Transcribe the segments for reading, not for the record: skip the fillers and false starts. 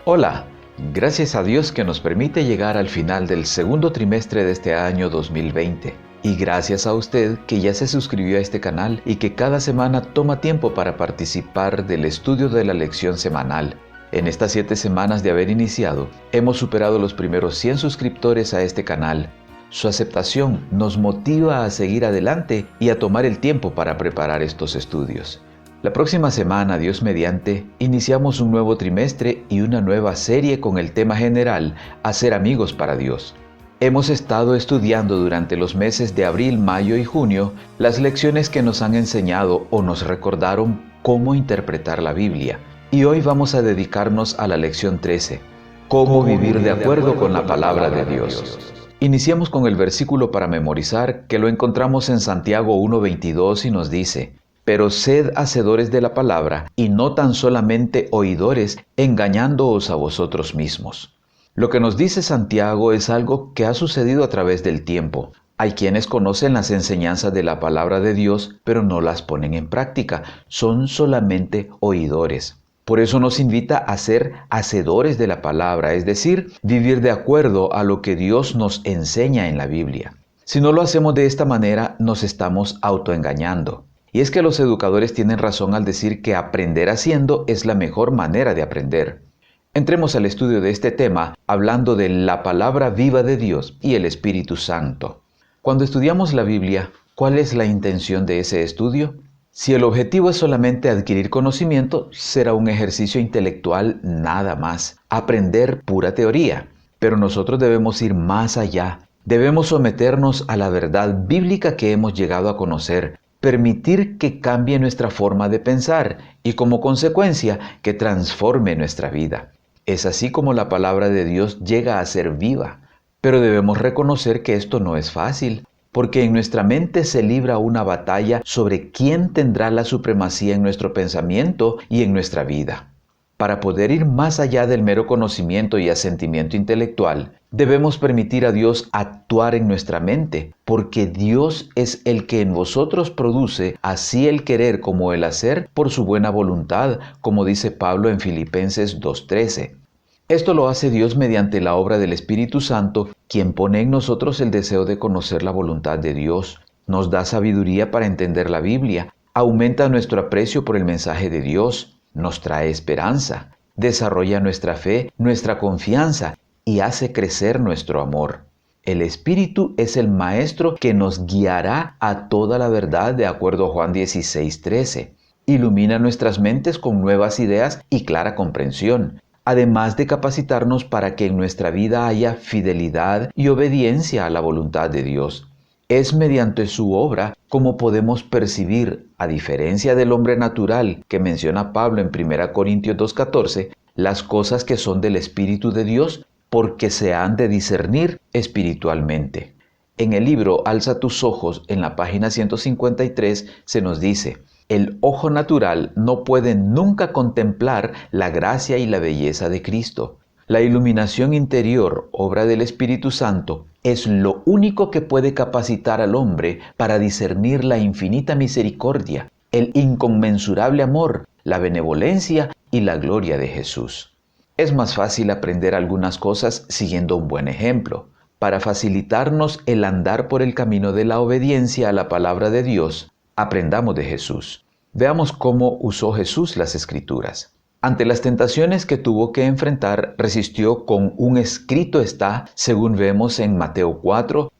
Hola, gracias a Dios que nos permite llegar al final del segundo trimestre de este año 2020. Y gracias a usted que ya se suscribió a este canal y que cada semana toma tiempo para participar del estudio de la lección semanal. En estas 7 semanas de haber iniciado, hemos superado los primeros 100 suscriptores a este canal. Su aceptación nos motiva a seguir adelante y a tomar el tiempo para preparar estos estudios. La próxima semana, Dios mediante, iniciamos un nuevo trimestre y una nueva serie con el tema general, Hacer amigos para Dios. Hemos estado estudiando durante los meses de abril, mayo y junio las lecciones que nos han enseñado o nos recordaron cómo interpretar la Biblia. Y hoy vamos a dedicarnos a la lección 13, cómo vivir de acuerdo con la palabra de Dios. Iniciamos con el versículo para memorizar que lo encontramos en Santiago 1:22 y nos dice: Pero sed hacedores de la palabra, y no tan solamente oidores, engañándoos a vosotros mismos. Lo que nos dice Santiago es algo que ha sucedido a través del tiempo. Hay quienes conocen las enseñanzas de la palabra de Dios, pero no las ponen en práctica. Son solamente oidores. Por eso nos invita a ser hacedores de la palabra, es decir, vivir de acuerdo a lo que Dios nos enseña en la Biblia. Si no lo hacemos de esta manera, nos estamos autoengañando. Y es que los educadores tienen razón al decir que aprender haciendo es la mejor manera de aprender. Entremos al estudio de este tema hablando de la palabra viva de Dios y el Espíritu Santo. Cuando estudiamos la Biblia, ¿cuál es la intención de ese estudio? Si el objetivo es solamente adquirir conocimiento, será un ejercicio intelectual nada más, aprender pura teoría. Pero nosotros debemos ir más allá. Debemos someternos a la verdad bíblica que hemos llegado a conocer, permitir que cambie nuestra forma de pensar y como consecuencia que transforme nuestra vida. Es así como la palabra de Dios llega a ser viva. Pero debemos reconocer que esto no es fácil, porque en nuestra mente se libra una batalla sobre quién tendrá la supremacía en nuestro pensamiento y en nuestra vida. Para poder ir más allá del mero conocimiento y asentimiento intelectual, debemos permitir a Dios actuar en nuestra mente, porque Dios es el que en vosotros produce así el querer como el hacer por su buena voluntad, como dice Pablo en Filipenses 2:13. Esto lo hace Dios mediante la obra del Espíritu Santo, quien pone en nosotros el deseo de conocer la voluntad de Dios, nos da sabiduría para entender la Biblia, aumenta nuestro aprecio por el mensaje de Dios, nos trae esperanza, desarrolla nuestra fe, nuestra confianza y hace crecer nuestro amor. El Espíritu es el Maestro que nos guiará a toda la verdad de acuerdo a Juan 16:13. Ilumina nuestras mentes con nuevas ideas y clara comprensión, además de capacitarnos para que en nuestra vida haya fidelidad y obediencia a la voluntad de Dios. Es mediante su obra como podemos percibir, a diferencia del hombre natural que menciona Pablo en 1 Corintios 2:14, las cosas que son del Espíritu de Dios, porque se han de discernir espiritualmente. En el libro Alza tus ojos, en la página 153, se nos dice: el ojo natural no puede nunca contemplar la gracia y la belleza de Cristo. La iluminación interior, obra del Espíritu Santo, es lo único que puede capacitar al hombre para discernir la infinita misericordia, el inconmensurable amor, la benevolencia y la gloria de Jesús. Es más fácil aprender algunas cosas siguiendo un buen ejemplo. Para facilitarnos el andar por el camino de la obediencia a la palabra de Dios, aprendamos de Jesús. Veamos cómo usó Jesús las Escrituras. Ante las tentaciones que tuvo que enfrentar, resistió con un escrito está, según vemos en Mateo 4,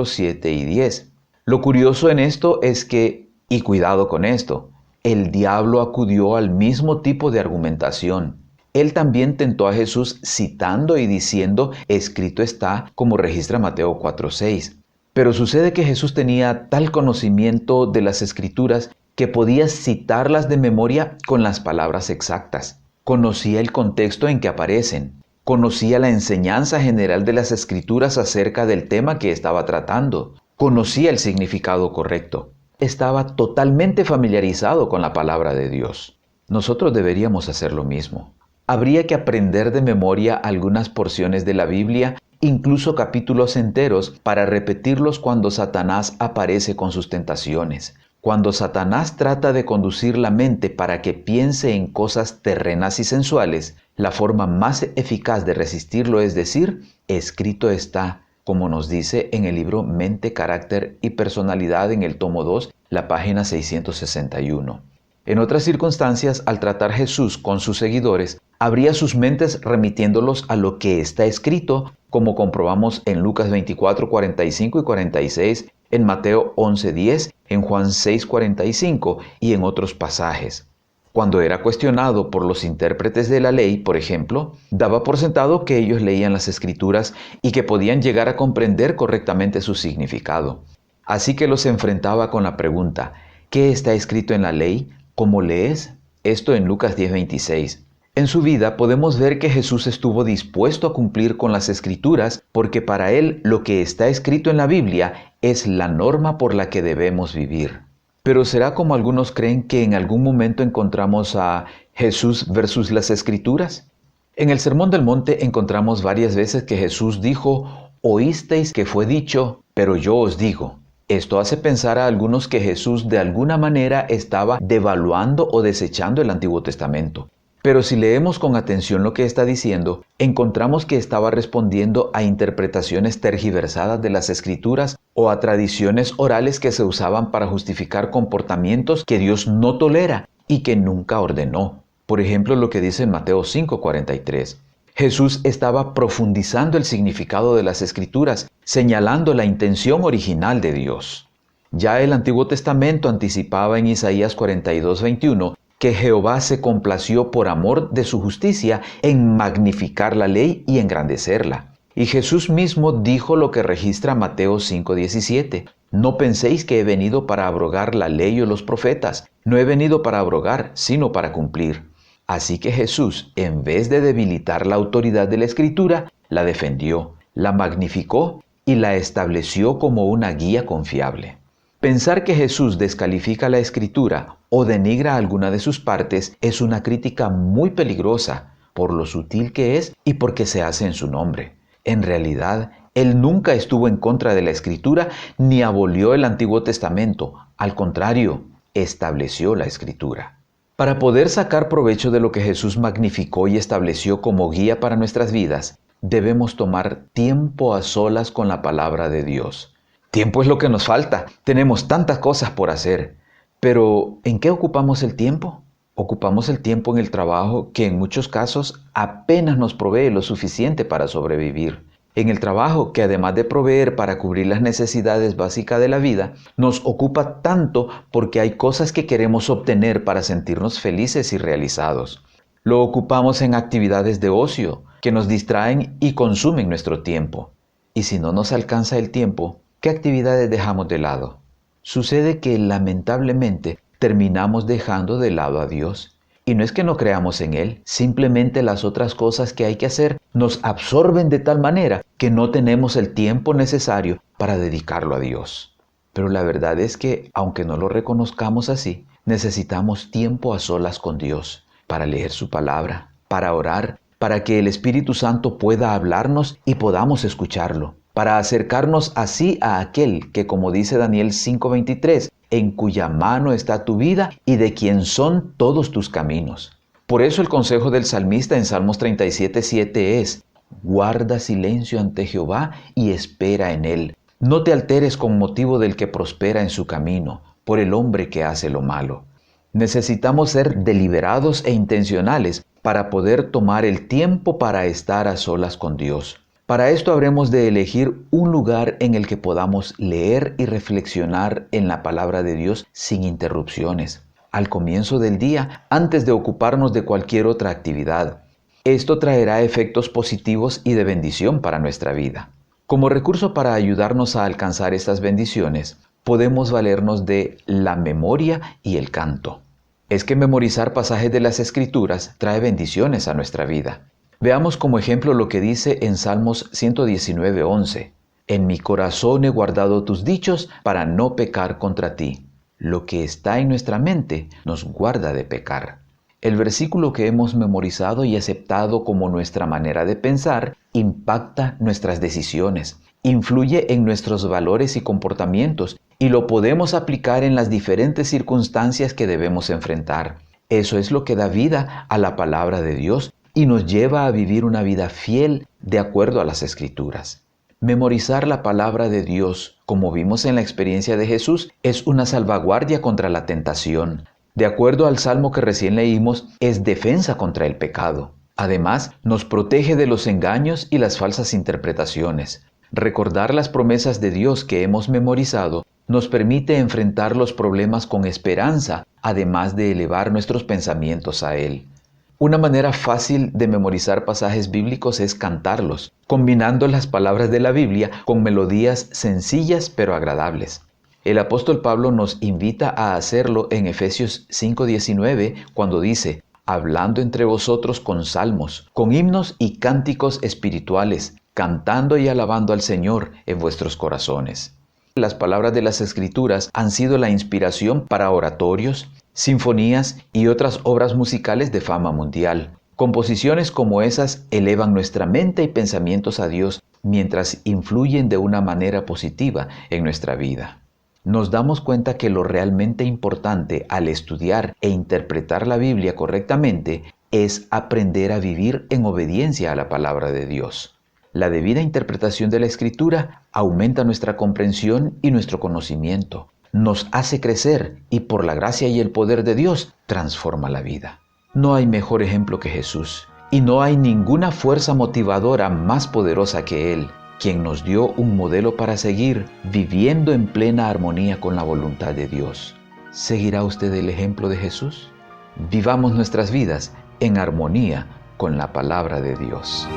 7 y 10. Lo curioso en esto es que, y cuidado con esto, el diablo acudió al mismo tipo de argumentación. Él también tentó a Jesús citando y diciendo, escrito está, como registra Mateo 4:6. Pero sucede que Jesús tenía tal conocimiento de las Escrituras que podía citarlas de memoria con las palabras exactas. Conocía el contexto en que aparecen. Conocía la enseñanza general de las Escrituras acerca del tema que estaba tratando. Conocía el significado correcto. Estaba totalmente familiarizado con la palabra de Dios. Nosotros deberíamos hacer lo mismo. Habría que aprender de memoria algunas porciones de la Biblia, incluso capítulos enteros, para repetirlos cuando Satanás aparece con sus tentaciones. Cuando Satanás trata de conducir la mente para que piense en cosas terrenas y sensuales, la forma más eficaz de resistirlo es decir, escrito está, como nos dice en el libro Mente, Carácter y Personalidad en el tomo 2, la página 661. En otras circunstancias, al tratar Jesús con sus seguidores, abría sus mentes remitiéndolos a lo que está escrito, como comprobamos en Lucas 24, 45 y 46, en Mateo 11, 10, en Juan 6, 45 y en otros pasajes. Cuando era cuestionado por los intérpretes de la ley, por ejemplo, daba por sentado que ellos leían las Escrituras y que podían llegar a comprender correctamente su significado. Así que los enfrentaba con la pregunta, ¿qué está escrito en la ley? ¿Cómo lees? Esto en Lucas 10:26. En su vida podemos ver que Jesús estuvo dispuesto a cumplir con las Escrituras porque para él lo que está escrito en la Biblia es la norma por la que debemos vivir. Pero ¿será como algunos creen que en algún momento encontramos a Jesús versus las Escrituras? En el Sermón del Monte encontramos varias veces que Jesús dijo, oísteis que fue dicho, pero yo os digo. Esto hace pensar a algunos que Jesús de alguna manera estaba devaluando o desechando el Antiguo Testamento. Pero si leemos con atención lo que está diciendo, encontramos que estaba respondiendo a interpretaciones tergiversadas de las Escrituras o a tradiciones orales que se usaban para justificar comportamientos que Dios no tolera y que nunca ordenó. Por ejemplo, lo que dice en Mateo 5:43. Jesús estaba profundizando el significado de las Escrituras, señalando la intención original de Dios. Ya el Antiguo Testamento anticipaba en Isaías 42:21 que Jehová se complació por amor de su justicia en magnificar la ley y engrandecerla. Y Jesús mismo dijo lo que registra Mateo 5:17. No penséis que he venido para abrogar la ley o los profetas. No he venido para abrogar, sino para cumplir. Así que Jesús, en vez de debilitar la autoridad de la Escritura, la defendió, la magnificó y la estableció como una guía confiable. Pensar que Jesús descalifica la Escritura o denigra alguna de sus partes es una crítica muy peligrosa por lo sutil que es y porque se hace en su nombre. En realidad, Él nunca estuvo en contra de la Escritura ni abolió el Antiguo Testamento. Al contrario, estableció la Escritura. Para poder sacar provecho de lo que Jesús magnificó y estableció como guía para nuestras vidas, debemos tomar tiempo a solas con la palabra de Dios. Tiempo es lo que nos falta. Tenemos tantas cosas por hacer. Pero, ¿en qué ocupamos el tiempo? Ocupamos el tiempo en el trabajo que en muchos casos apenas nos provee lo suficiente para sobrevivir. En el trabajo que además de proveer para cubrir las necesidades básicas de la vida, nos ocupa tanto porque hay cosas que queremos obtener para sentirnos felices y realizados. Lo ocupamos en actividades de ocio que nos distraen y consumen nuestro tiempo. Y si no nos alcanza el tiempo, ¿qué actividades dejamos de lado? Sucede que lamentablemente terminamos dejando de lado a Dios. Y no es que no creamos en Él, simplemente las otras cosas que hay que hacer nos absorben de tal manera que no tenemos el tiempo necesario para dedicarlo a Dios. Pero la verdad es que, aunque no lo reconozcamos así, necesitamos tiempo a solas con Dios para leer su palabra, para orar, para que el Espíritu Santo pueda hablarnos y podamos escucharlo, para acercarnos así a aquel que, como dice Daniel 5:23, en cuya mano está tu vida y de quien son todos tus caminos. Por eso el consejo del salmista en Salmos 37:7 es: guarda silencio ante Jehová y espera en él. No te alteres con motivo del que prospera en su camino, por el hombre que hace lo malo. Necesitamos ser deliberados e intencionales para poder tomar el tiempo para estar a solas con Dios. Para esto habremos de elegir un lugar en el que podamos leer y reflexionar en la palabra de Dios sin interrupciones, al comienzo del día, antes de ocuparnos de cualquier otra actividad. Esto traerá efectos positivos y de bendición para nuestra vida. Como recurso para ayudarnos a alcanzar estas bendiciones, podemos valernos de la memoria y el canto. Es que memorizar pasajes de las Escrituras trae bendiciones a nuestra vida. Veamos como ejemplo lo que dice en Salmos 119:11. En mi corazón he guardado tus dichos para no pecar contra ti. Lo que está en nuestra mente nos guarda de pecar. El versículo que hemos memorizado y aceptado como nuestra manera de pensar impacta nuestras decisiones, influye en nuestros valores y comportamientos y lo podemos aplicar en las diferentes circunstancias que debemos enfrentar. Eso es lo que da vida a la palabra de Dios y nos lleva a vivir una vida fiel de acuerdo a las Escrituras. Memorizar la palabra de Dios, como vimos en la experiencia de Jesús, es una salvaguardia contra la tentación. De acuerdo al salmo que recién leímos, es defensa contra el pecado. Además, nos protege de los engaños y las falsas interpretaciones. Recordar las promesas de Dios que hemos memorizado nos permite enfrentar los problemas con esperanza, además de elevar nuestros pensamientos a Él. Una manera fácil de memorizar pasajes bíblicos es cantarlos, combinando las palabras de la Biblia con melodías sencillas pero agradables. El apóstol Pablo nos invita a hacerlo en Efesios 5:19 cuando dice: hablando entre vosotros con salmos, con himnos y cánticos espirituales, cantando y alabando al Señor en vuestros corazones. Las palabras de las Escrituras han sido la inspiración para oratorios, sinfonías y otras obras musicales de fama mundial. Composiciones como esas elevan nuestra mente y pensamientos a Dios mientras influyen de una manera positiva en nuestra vida. Nos damos cuenta que lo realmente importante al estudiar e interpretar la Biblia correctamente es aprender a vivir en obediencia a la palabra de Dios. La debida interpretación de la Escritura aumenta nuestra comprensión y nuestro conocimiento, nos hace crecer y por la gracia y el poder de Dios transforma la vida. No hay mejor ejemplo que Jesús y no hay ninguna fuerza motivadora más poderosa que Él, quien nos dio un modelo para seguir viviendo en plena armonía con la voluntad de Dios. ¿Seguirá usted el ejemplo de Jesús? Vivamos nuestras vidas en armonía con la palabra de Dios.